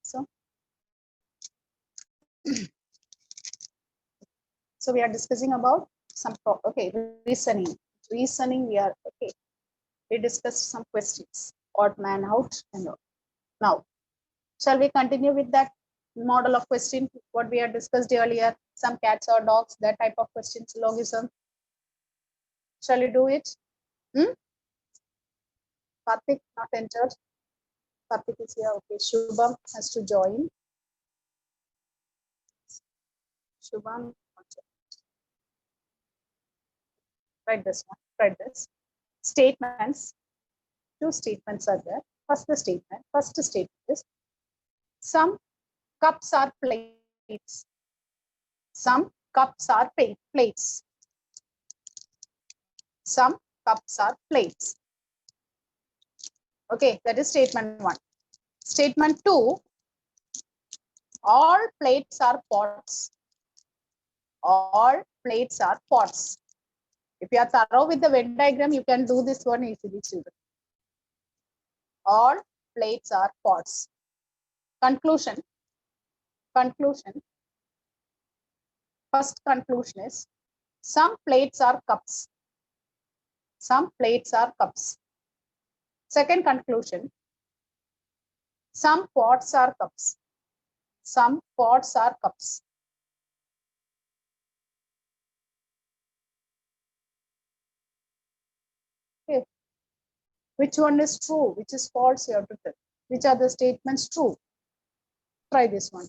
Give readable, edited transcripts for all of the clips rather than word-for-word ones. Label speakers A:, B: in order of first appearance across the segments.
A: So, so we are discussing about some reasoning. Reasoning. We are okay. We discussed some questions. Odd man out and all. Now, shall we continue with that model of question? What we had discussed earlier. Some cats or dogs. That type of questions. Logism. Shall we do it? Karthik not entered. Karthik is here. Okay. Shubham has to join. Shubham. Write this one. Write this. Statements. Two statements are there. First statement is some cups are plates. Some cups are plates. Some cups are plates. Okay, that is statement 1. Statement 2, all plates are pots. All plates are pots. If you are thorough with the Venn diagram, you can do this one easily, children. All plates are pots. Conclusion. First conclusion is some plates are cups. Some plates are cups. Second conclusion, some pots are cups. Some pots are cups. Okay. Which one is true? Which is false? You have to tell. Which are the statements true? Try this one.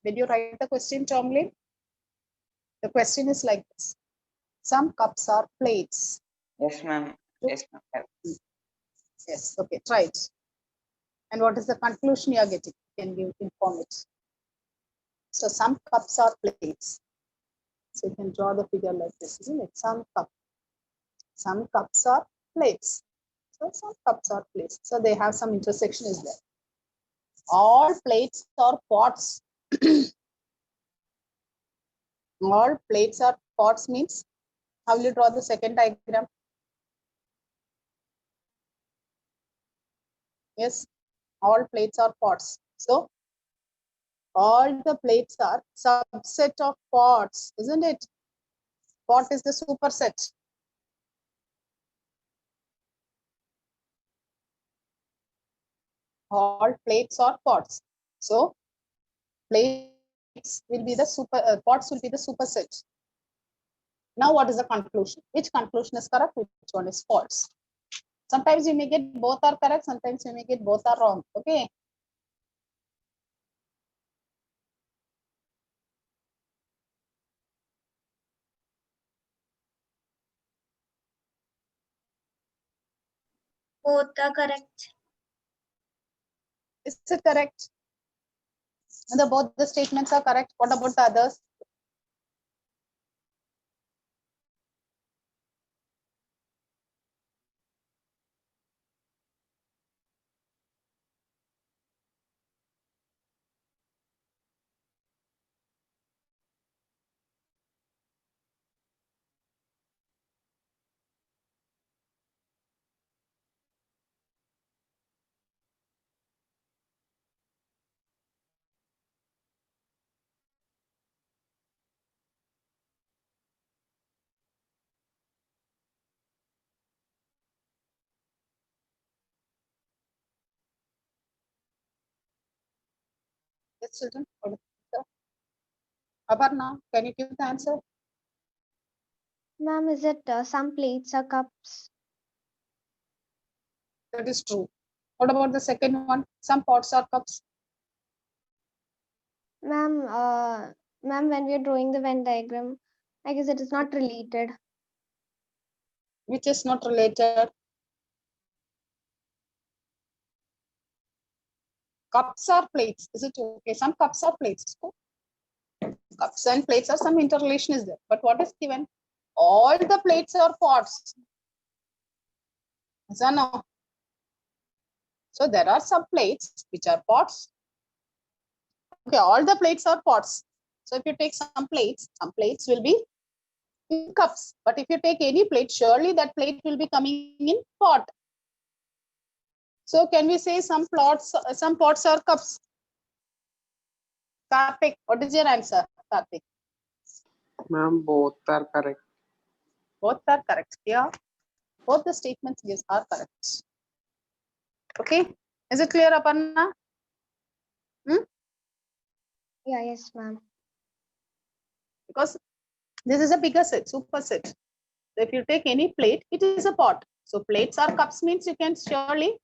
A: Did you write the question, Tomlin? The question is like this. Some cups are plates.
B: Yes, ma'am. Yes, ma'am.
A: Yes, okay, try it. And what is the conclusion you are getting? Can you inform it? So some cups are plates. So you can draw the figure like this, isn't it? Some cups are plates. So some cups are plates. So they have some intersection is there. All plates are pots. All plates are pots means, how will you draw the second diagram? Yes, all plates are pots. So all the plates are subset of pots, isn't it? Pot is the superset. All plates are pots. So plates will be the pots will be the superset. Now what is the conclusion? Which conclusion is correct? Which one is false? Sometimes you may get both are correct, sometimes you may get both are wrong. Okay.
C: Both are correct.
A: Is it correct? Both the statements are correct. What about the others? Yes, children. Aparna, can you give the answer?
C: Ma'am, is it some plates are cups?
A: That is true. What about the second one? Some pots are cups.
C: Ma'am, when we are drawing the Venn diagram, I guess it is not related.
A: Which is not related? Cups or plates? Is it okay? Some cups or plates. So, cups and plates are some interrelation is there. But what is given? All the plates are pots. Yes or no? So there are some plates which are pots. Okay, all the plates are pots. So if you take some plates will be in cups. But if you take any plate, surely that plate will be coming in pot. So can we say some pots are cups? Karthik, what is your answer, Karthik?
D: Ma'am, both are correct.
A: Both are correct. Yeah, both the statements yes are correct. Okay, is it clear, Aparna?
C: Yeah, yes, ma'am.
A: Because this is a bigger set, superset. So if you take any plate, it is a pot. So plates or cups means you can surely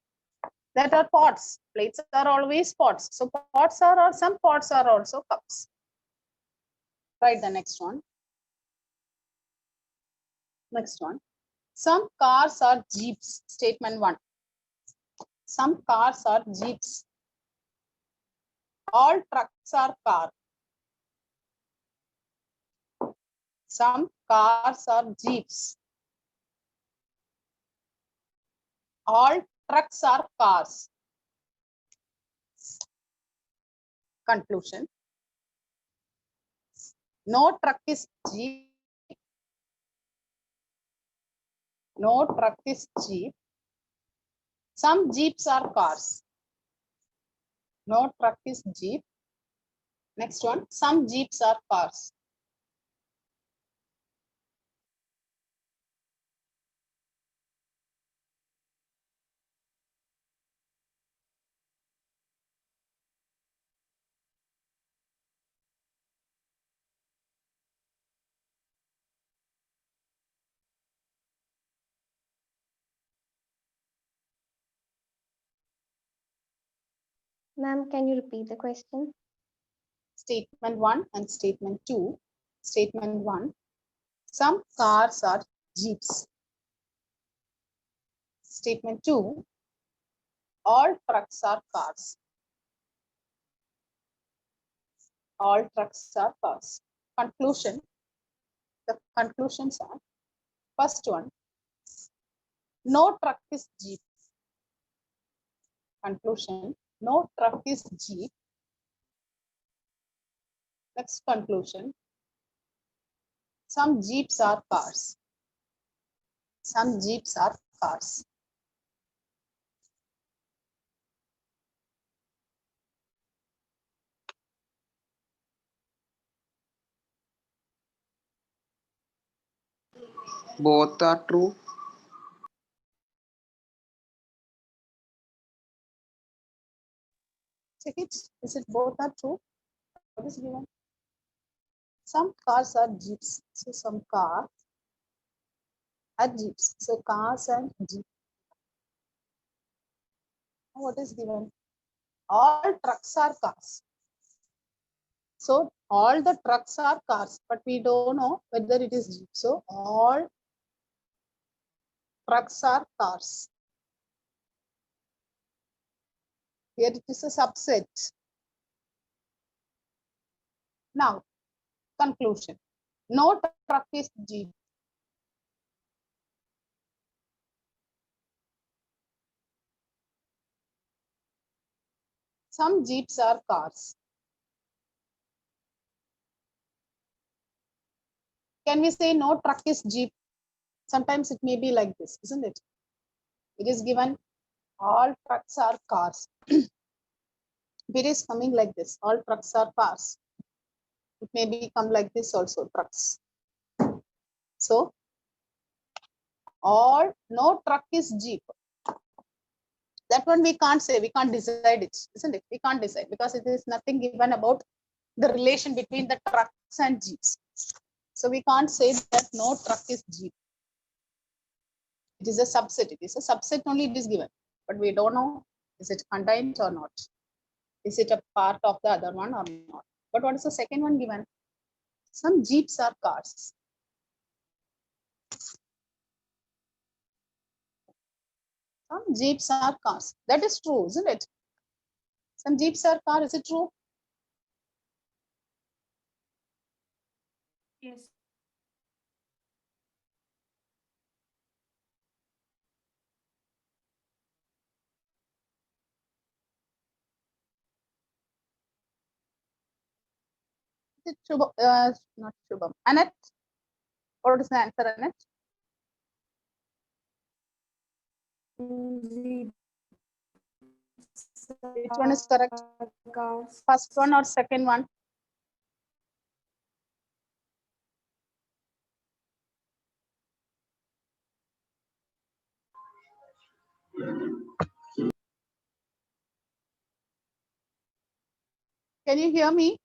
A: that are pots. Plates are always pots. So pots are or some pots are also cups. Right, the next one. Next one. Some cars are jeeps. Statement 1. Some cars are jeeps. All trucks are car. Some cars are jeeps. All trucks are cars. Conclusion. No truck is jeep. No truck is jeep. Some jeeps are cars. No truck is jeep. Next one. Some jeeps are cars.
C: Ma'am, can you repeat the question?
A: Statement 1 and statement 2. Statement 1. Some cars are jeeps. Statement 2. All trucks are cars. All trucks are cars. Conclusion. The conclusions are, first one, no truck is jeep. Conclusion, no truck is jeep. Next conclusion, some jeeps are cars. Some jeeps are cars.
D: Both are true.
A: Check it. Is it both are true? What is given? Some cars are jeeps. So some cars are jeeps. So cars and jeeps. What is given? All trucks are cars. So all the trucks are cars, but we don't know whether it is jeep. So all trucks are cars. Here it is a subset. Now, conclusion. No truck is jeep. Some jeeps are cars. Can we say no truck is jeep? Sometimes it may be like this, isn't it? It is given all trucks are cars. It is coming like this. All trucks are cars. It may become like this also, trucks. So, all no truck is jeep. That one we can't say, we can't decide it, isn't it? We can't decide because it is nothing given about the relation between the trucks and jeeps. So we can't say that no truck is jeep. It is a subset. It is a subset only it is given, but we don't know is it contained or not. Is it a part of the other one or not? But what is the second one given? Some jeeps are cars. Some jeeps are cars. That is true, isn't it? Some jeeps are cars. Is it true?
E: Yes.
A: Is it Shubham? Not Shubham. Annette? What is the answer, Annette? Which one is correct?
E: Cars.
A: First one or second one? Can you hear me?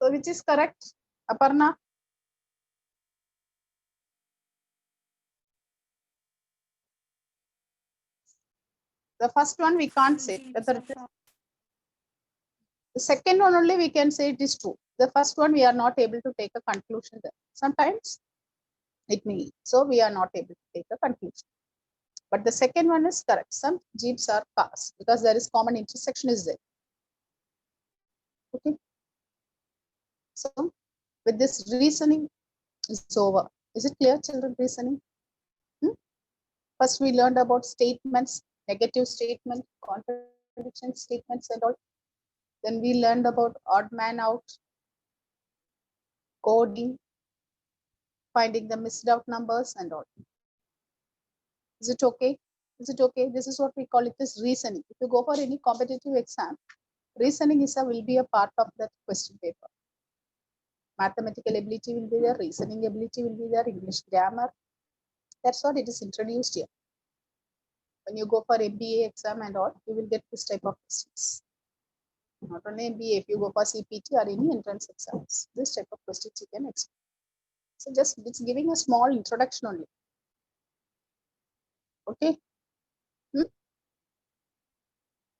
A: So which is correct? Aparna? The first one we can't say whether it is. The second one only we can say it is true. The first one we are not able to take a conclusion there. Sometimes it may. So we are not able to take a conclusion. But the second one is correct. Some jeeps are cars because there is common intersection is there. Okay. So with this reasoning is over. Is it clear, children, reasoning? First we learned about statements, negative statement, contradiction statements and all. Then we learned about odd man out, coding, finding the missed out numbers and all. Is it okay? Is it okay? This is what we call it as reasoning. If you go for any competitive exam, reasoning will be a part of that question paper. Mathematical ability will be there, reasoning ability will be there, English grammar. That's what it is introduced here. When you go for MBA exam and all, you will get this type of questions. Not only MBA, if you go for CPT or any entrance exams, this type of questions you can expect. So just it's giving a small introduction only. Okay.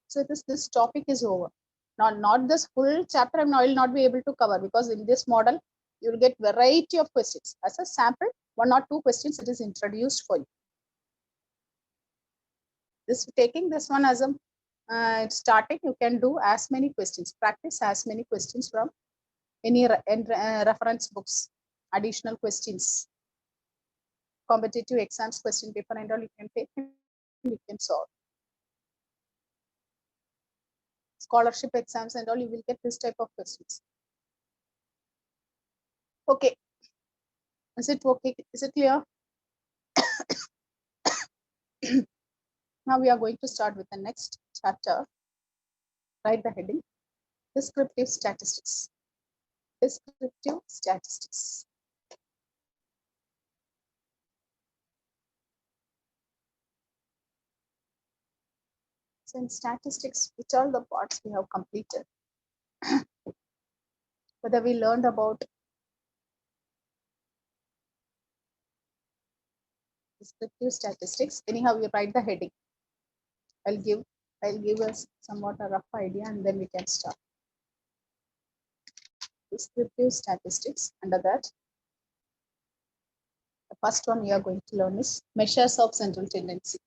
A: So this topic is over. Not this full chapter I will not be able to cover because in this model you will get variety of questions. As a sample, 1 or 2 questions it is introduced for you. This taking this one as a starting, you can do as many questions, practice as many questions from any reference books, additional questions, competitive exams question paper and all you can take and you can solve. Scholarship exams and all, you will get this type of questions. Okay. Is it okay? Is it clear? Now we are going to start with the next chapter. Write the heading, descriptive statistics. Descriptive statistics. So in statistics, which are the parts we have completed? Whether we learned about descriptive statistics, anyhow you write the heading. I'll give us somewhat a rough idea and then we can start. Descriptive statistics. Under that, the first one we are going to learn is measures of central tendency.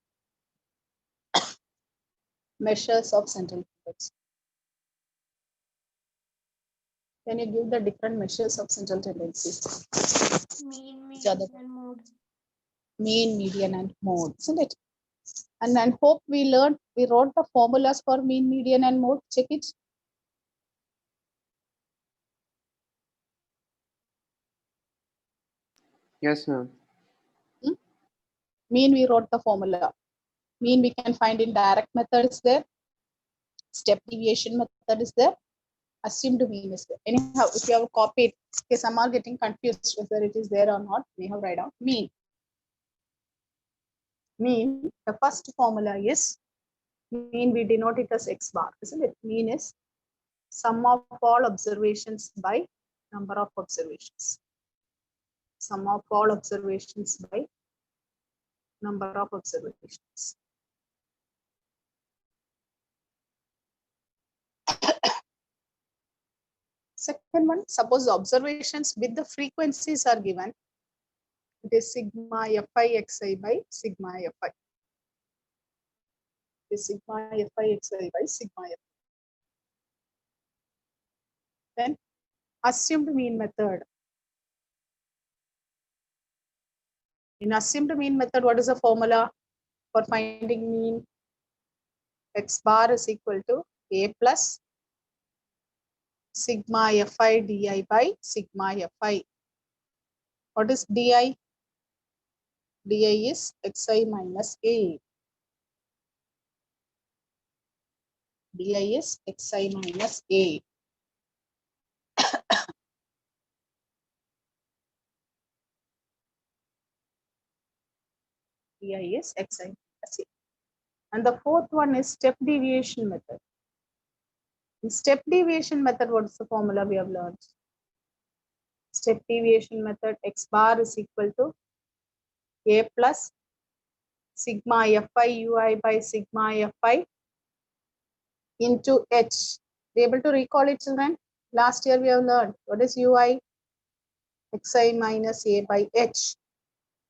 A: Measures of central tendency. Can you give the different measures of central tendencies?
E: Mean, median, and mode.
A: Mean, median, and mode, isn't it? And I hope we wrote the formulas for mean, median, and mode. Check it.
D: Yes, ma'am.
A: Mean, we wrote the formula. Mean we can find in direct method is there. Step deviation method is there. Assumed mean is there. Anyhow, if you have copied, okay, some are getting confused whether it is there or not. We have write down mean. Mean, the first formula is mean, we denote it as X bar, isn't it? Mean is sum of all observations by number of observations. Sum of all observations by number of observations. Second one, suppose the observations with the frequencies are given. It is sigma fi xi by sigma fi. It is sigma fi xi by sigma fi. Then assumed mean method. In assumed mean method, what is the formula for finding mean? X bar is equal to a plus sigma fi di by sigma fi. What is di? Di is xi minus a. Di is xi minus a. Di is xi minus a. And the fourth one is step deviation method. In step deviation method, what is the formula we have learned? Step deviation method, x bar is equal to a plus sigma fi ui by sigma fi into h. Be able to recall it, children? Last year we have learned what is ui? Xi minus a by h.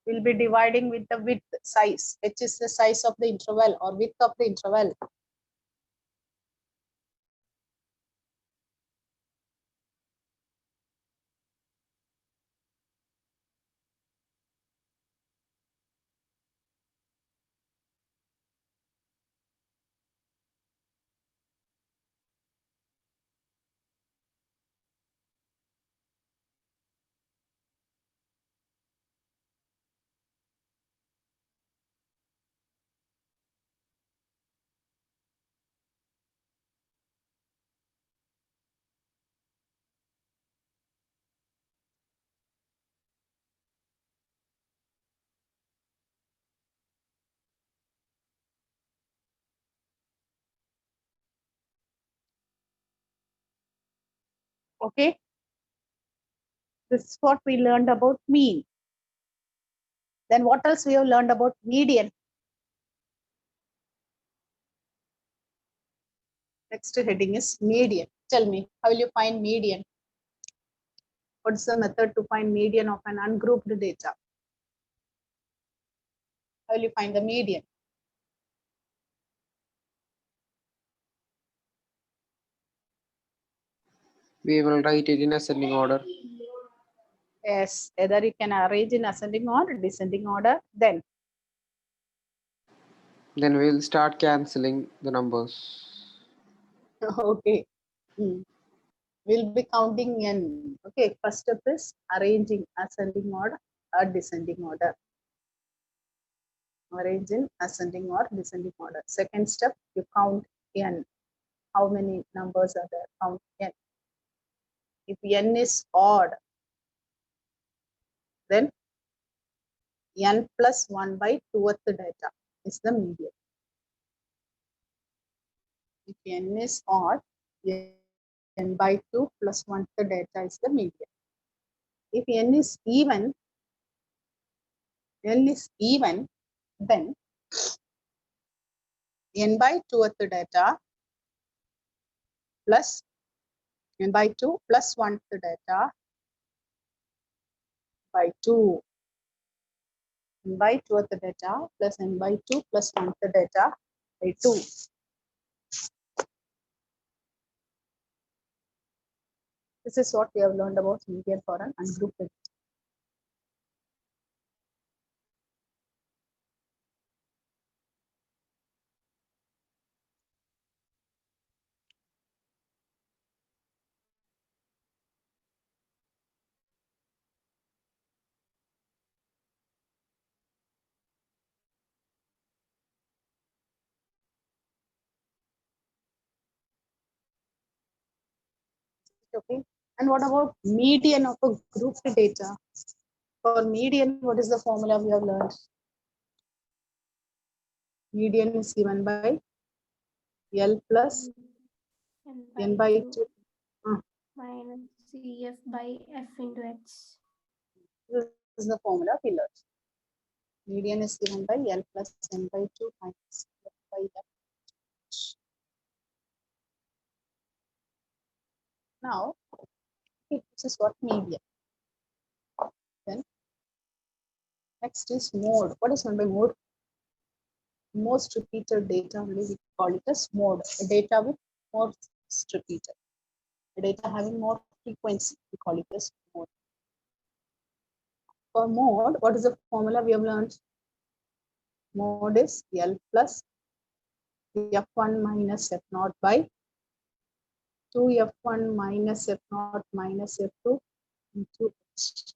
A: We'll be dividing with the width size. H is the size of the interval or width of the interval. Okay. This is what we learned about mean. Then what else we have learned about median? Next heading is median. Tell me, how will you find median? What's the method to find median of an ungrouped data? How will you find the median?
D: We will write it in ascending order.
A: Yes, either you can arrange in ascending or descending order. Then
D: we'll start cancelling the numbers.
A: okay. We'll be counting n. Okay, first step is arranging ascending order or descending order. Arrange in ascending or descending order. Second step, you count n. How many numbers are there? Count n. If n is odd, then n plus 1 by 2th data is the median. If n is odd, n by 2 plus 1th data is the median. If n is even, then n by 2th data plus n by 2 plus 1th data by 2. N by 2th data plus n by 2 plus 1th data by 2. This is what we have learned about median for an ungrouped data. Okay. And what about median of a grouped data? For median, what is the formula we have learned? Median is given by L plus n by 2.
E: minus CF by F into H.
A: This is the formula we learned. Median is given by L plus n by 2 minus F by F. Now, Okay, this is what median. Then next is mode. What is meant by mode? Most repeated data only we call it as mode. A data with most repeated. A data having more frequency, we call it as mode. For mode, what is the formula we have learned? Mode is L plus F1 minus F0 by 2F1 minus F0 minus F2 into H.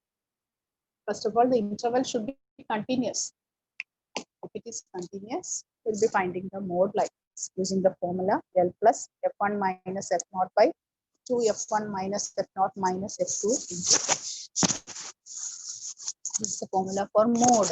A: First of all, the interval should be continuous. If it is continuous, we'll be finding the mode like this, using the formula L plus F1 minus F0 by 2F1 minus F0 minus F2 into H. This is the formula for mode.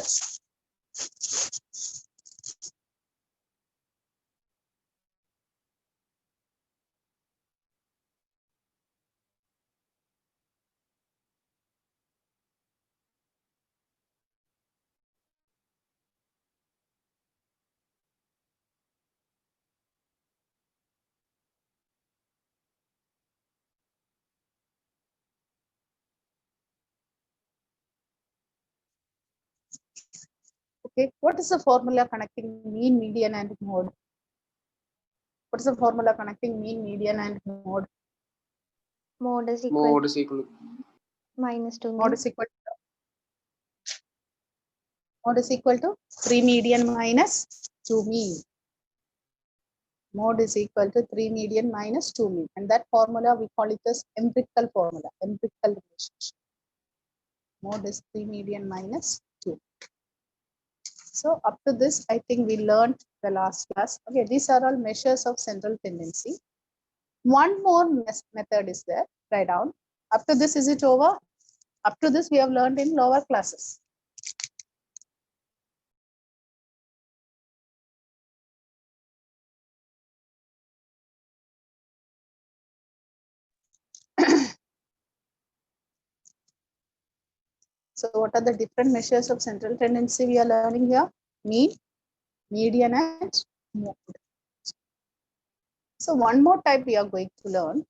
A: Okay, what is the formula connecting mean, median, and mode? What is the formula connecting mean, median, and mode?
C: Mode is equal
D: Mode is equal to
C: minus 2
A: Mode
C: mean.
A: is equal to 3 median minus 2 mean. Mode is equal to 3 median minus 2 mean. And that formula we call it as empirical formula, empirical relationship. Mode is 3 median minus 2. So up to this, I think we learned the last class. Okay, these are all measures of central tendency. One more method is there. Write down. Up to this, is it over? Up to this, we have learned in lower classes. So what are the different measures of central tendency we are learning here? Mean, median, and mode. So one more type we are going to learn.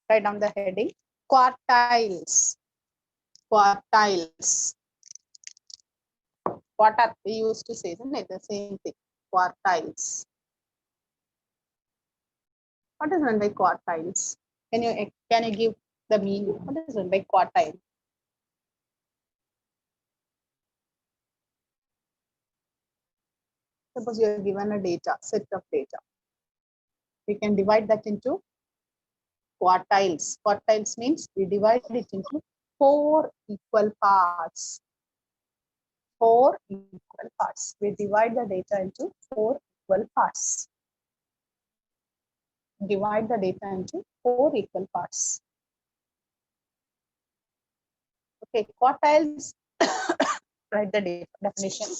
A: Write down the heading. Quartiles. Quartiles. Quarter, we used to say the same thing. Quartiles. What is meant by quartiles? Can you give the meaning? What is meant by quartile? Suppose you are given a data, set of data. We can divide that into quartiles. Quartiles means we divide it into 4 equal parts. 4 equal parts. We divide the data into 4 equal parts. Divide the data into 4 equal parts. Okay, quartiles. Write the definition.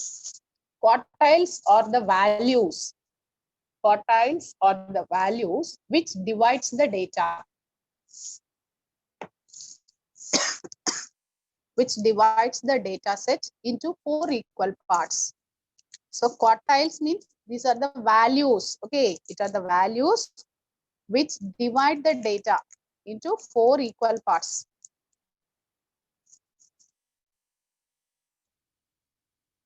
A: Quartiles are the values. Quartiles are the values which divides the data. Which divides the data set into 4 equal parts. So quartiles means these are the values. Okay, it are the values which divide the data into 4 equal parts.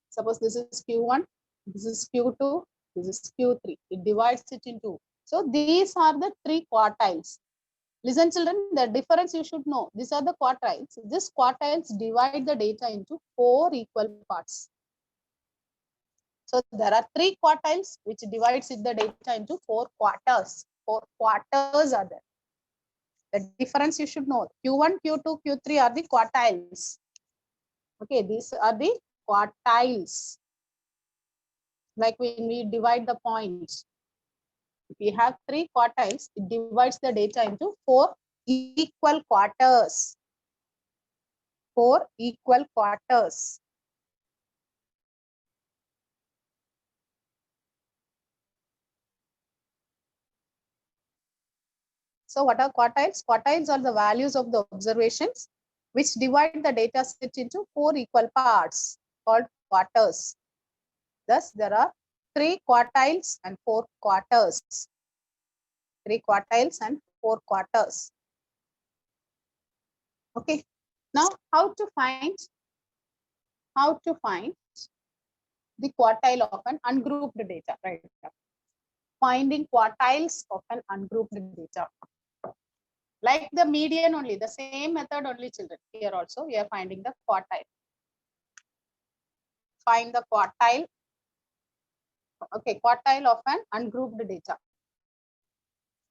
A: Suppose this is Q1, this is Q2, this is Q3. It divides it into. So these are the 3 quartiles. Listen children, the difference you should know. These are the quartiles. These quartiles divide the data into 4 equal parts. So there are 3 quartiles which divides the data into 4 quarters. 4 quarters are there. The difference you should know. Q1, Q2, Q3 are the quartiles. Okay, these are the quartiles. Like when we divide the points. If we have 3 quartiles, it divides the data into 4 equal quarters. 4 equal quarters. So what are quartiles? Quartiles are the values of the observations which divide the data set into 4 equal parts called quarters. Thus, there are 3 quartiles and 4 quarters. 3 quartiles and 4 quarters. Okay. Now, how to find the quartile of an ungrouped data, right? Finding quartiles of an ungrouped data. Like the median only, the same method only, children. Here also, we are finding the quartile. Find the quartile. Okay, quartile of an ungrouped data.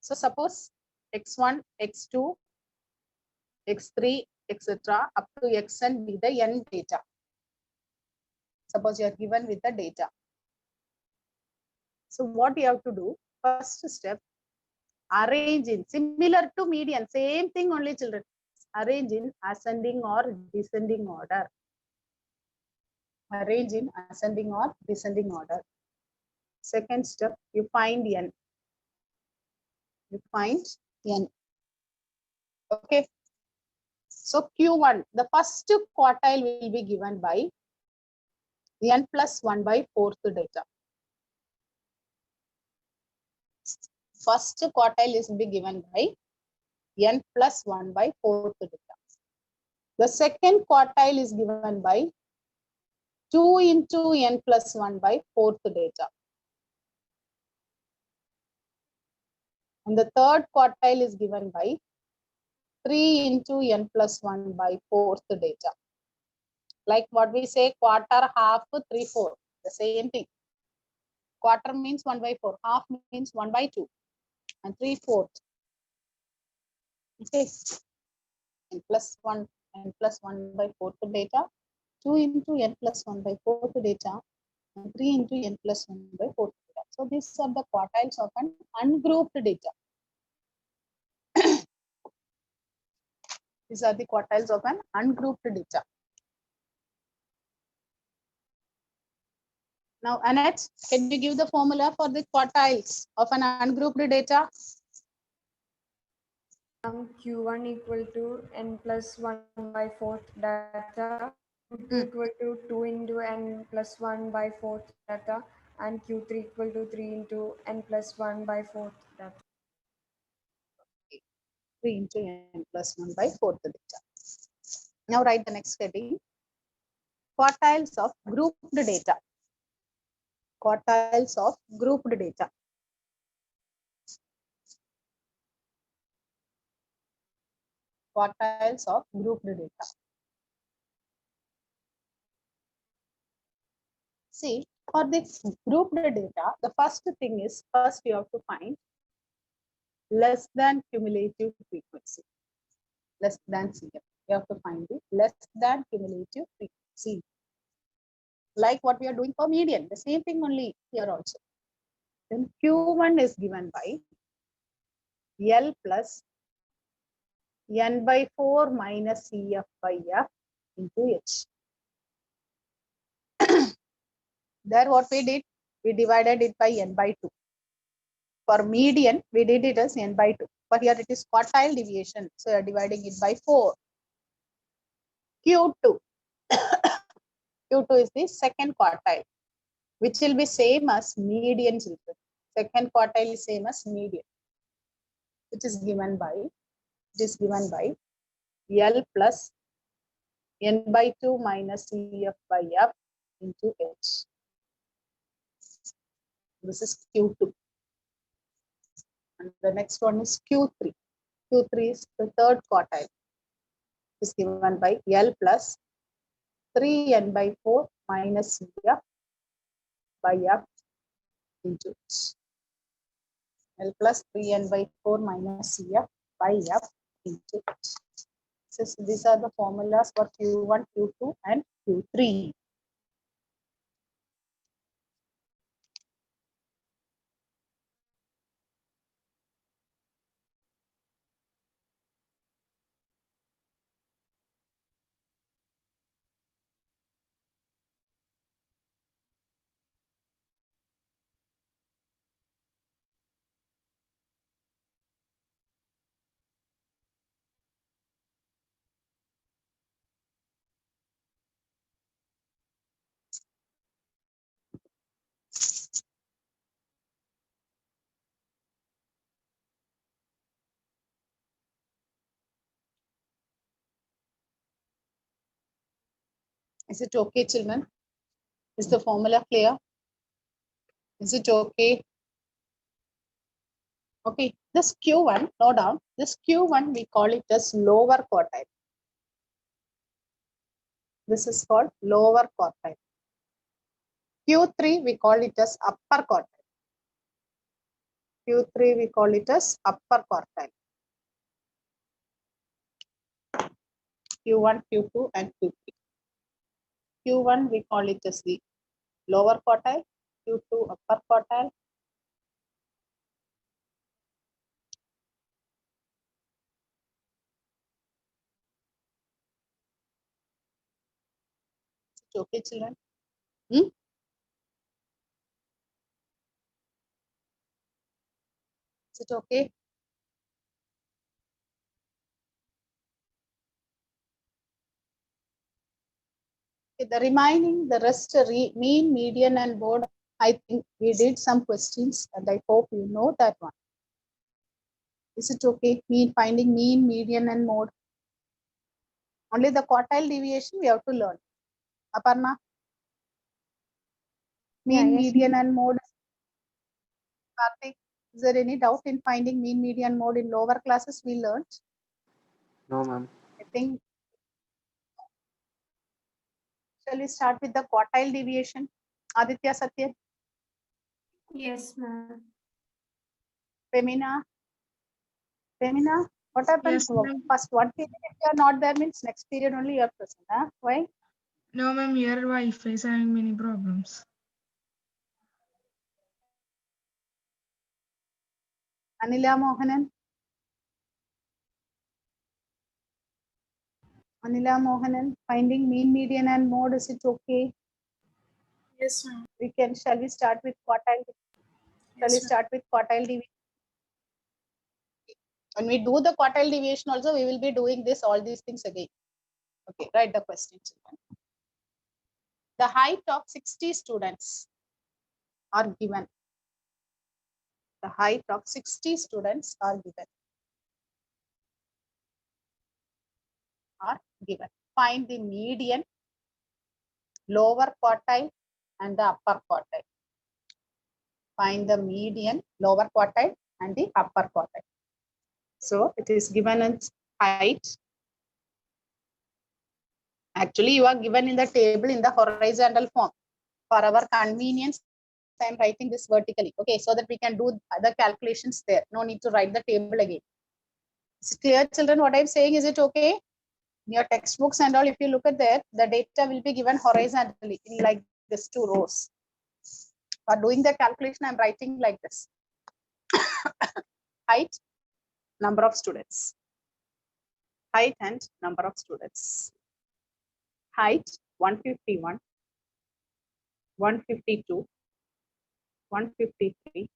A: So suppose x1, x2, x3, etc. up to xn be the n data. Suppose you are given with the data. So what you have to do? First step, arrange in similar to median, same thing only, children. Arrange in ascending or descending order. Arrange in ascending or descending order. Second step, you find n. You find n. Okay. So Q1, the first quartile will be given by n plus 1 by 4th data. First quartile is be given by n plus 1 by 4th data. The second quartile is given by 2 into n plus 1 by 4th data. And the third quartile is given by 3 into n plus 1 by 4th data. Like what we say, quarter, half, 3/4, the same thing. Quarter means 1 by 4, half means 1 by 2, and 3/4. Okay, n plus 1 by 4th data, 2 into n plus 1 by 4th data, and 3 into n plus 1 by 4th data. So these are the quartiles of an ungrouped data. These are the quartiles of an ungrouped data. Now, Annette, can you give the formula for the quartiles of an ungrouped data?
F: Q1 equal to n plus 1 by 4th data, Q2 equal to 2 into n plus 1 by 4th data, and Q3 equal to 3 into n plus 1 by 4th data.
A: 3 into n plus 1 by 4th data. Now write the next heading. Quartiles of grouped data. Quartiles of grouped data. Quartiles of grouped data. See, for this grouped data, the first thing is, first you have to find less than cumulative frequency. Less than CF. You have to find the less than cumulative frequency. Like what we are doing for median, the same thing only here also. Then Q1 is given by L plus n by 4 minus CF by F into H. There what we did, we divided it by n by 2. For median, we did it as n by 2. But here it is quartile deviation. So you are dividing it by 4. Q2. Q2 is the second quartile, which will be same as median, children. Second quartile is same as median, which is given by, L plus n by 2 minus CF by F into H. This is Q2. And the next one is Q3. Q3 is the third quartile. Is given by L plus 3n by 4 minus CF by F into H. L plus 3n by 4 minus CF by F into H. So these are the formulas for Q1, Q2, and Q3. Is it okay, children? Is the formula clear? Is it okay? Okay, this Q1, no doubt, this Q1 we call it as lower quartile. This is called lower quartile. Q3 we call it as upper quartile. Q3 we call it as upper quartile. Q1, Q2 and Q3. Q1 we call it as the lower quartile, Q2 upper quartile. Okay, children? Hmm? Is it okay? Okay, the remaining, the rest, mean, median and mode, I think we did some questions and I hope you know that one. Is it okay? Finding mean, median and mode. Only the quartile deviation we have to learn. Aparna? Mean,
C: yes,
A: median and mode. Karthik, is there any doubt in finding mean, median, mode in lower classes we learned?
D: No, ma'am.
A: I think. Shall we start with the quartile deviation? Aditya, Satya,
E: Yes, ma'am.
A: Femina? Femina, what happens?
G: Yes, ma'am.
A: First one period, if you are not there, means next period only you are present. Huh? Why?
G: No, ma'am, your Wi-Fi is having many problems.
A: Anila Mohanan? Anila Mohanan, finding mean, median and mode, is it okay?
G: Yes, ma'am.
A: Shall we start with quartile? Shall we start with quartile deviation? When we do the quartile deviation also, we will be doing this, all these things again. Okay, write the question. The height of 60 students are given. The height of 60 students are given. Find the median, lower quartile and the upper quartile. Find the median, lower quartile and the upper quartile. So it is given as height. Actually, you are given in the table in the horizontal form. For our convenience, I am writing this vertically. Okay, so that we can do other calculations there. No need to write the table again. Is it clear, children? What I'm saying, is it okay? In your textbooks and all, if you look at there, the data will be given horizontally in like this 2 rows. For doing the calculation, I'm writing like this. Height, number of students. Height and number of students. Height 151, 152, 153,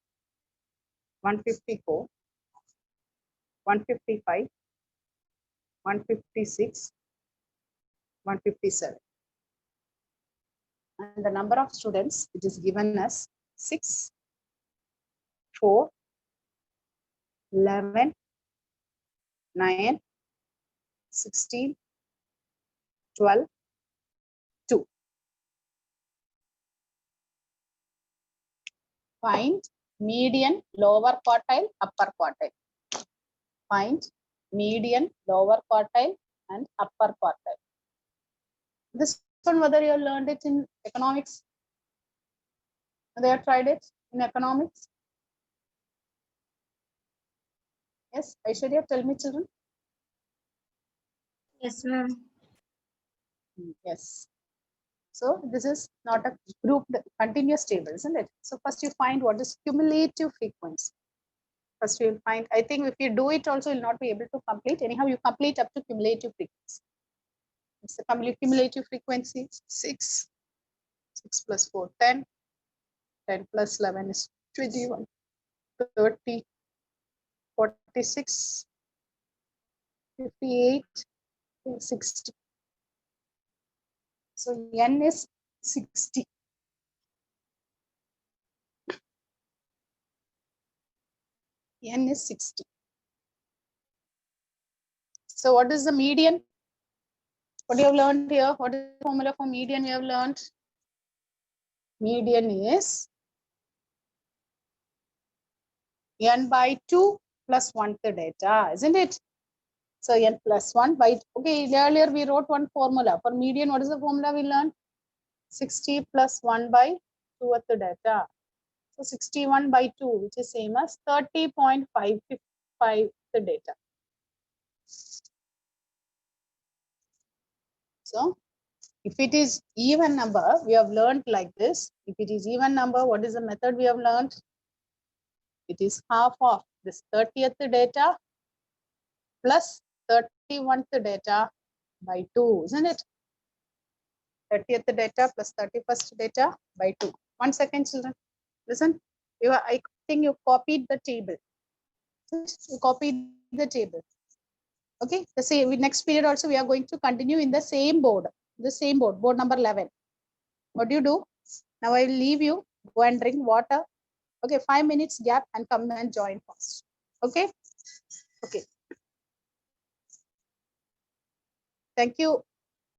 A: 154, 155, 156, 157. And the number of students, it is given as 6, 4, 11, 9, 16, 12, 2. Find median, lower quartile, upper quartile. Find median, lower quartile and upper quartile. This one, whether you learned it in economics, they have tried it in economics. Yes, Aishwarya, tell me, children.
E: Yes, ma'am.
A: Yes. So this is not a grouped continuous table, isn't it? So first you find what is cumulative frequency. First you will find, I think if you do it also, you'll not be able to complete. Anyhow, you complete up to cumulative frequency. It's the cumulative frequency 6. 6 plus 4, 10. 10 plus 11 is 21. 30. 46. 58. 60. So n is 60. N is 60. So what is the median? What you have learned here? What is the formula for median you have learned? Median is n by 2 plus 1 the data, isn't it? So n plus 1 by, okay, earlier we wrote one formula. For median, what is the formula we learned? 60 plus 1 by 2 at the data. So 61 by 2, which is same as 30.555 the data. So if it is even number, we have learned like this. If it is even number, what is the method we have learned? It is half of this 30th data plus 31st data by 2, isn't it? 30th data plus 31st data by 2. 1 second, children. Listen, I think you copied the table. You copied the table. Okay, the same next period also we are going to continue in the same board, board number 11. What do you do? Now I will leave you, go and drink water. Okay, 5 minutes gap and come and join fast. Okay. Okay. Thank you.